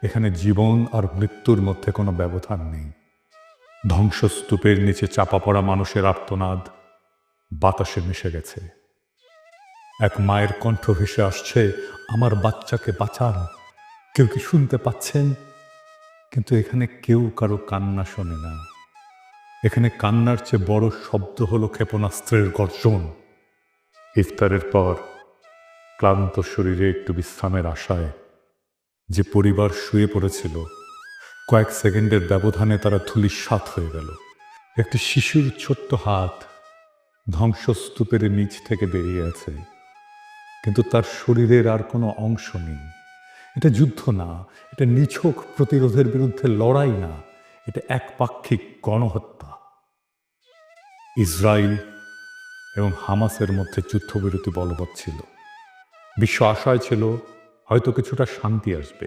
এখানে জীবন আর মৃত্যুর মধ্যে কোনো ব্যবধান নেই। ধ্বংসস্তূপের নিচে চাপা পড়া মানুষের আর্তনাদ বাতাসে মিশে গেছে। এক মায়ের কণ্ঠ ভেসে আসছে, আমার বাচ্চাকে বাঁচান। কেউ কি শুনতে পাচ্ছেন? কিন্তু এখানে কেউ কারো কান্না শোনে না। এখানে কান্নার চেয়ে বড় শব্দ হলো ক্ষেপণাস্ত্রের গর্জন। ইফতারের পর ক্লান্ত শরীরে একটু বিশ্রামের আশায় যে পরিবার শুয়ে পড়েছিল, কয়েক সেকেন্ডের ব্যবধানে তারা ধূলিসাৎ হয়ে গেল। একটি শিশুর ছোট্ট হাত ধ্বংসস্তূপের নিচ থেকে বেরিয়ে আছে, কিন্তু তার শরীরের আর কোনো অংশ নেই। এটা যুদ্ধ না, এটা নিছক প্রতিরোধের বিরুদ্ধে লড়াই না, এটা একপাক্ষিক গণহত্যা। ইসরায়েল এবং হামাসের মধ্যে যুদ্ধবিরতি বলবৎ ছিল। বিশ্ব আশায় ছিল হয়তো কিছুটা শান্তি আসবে।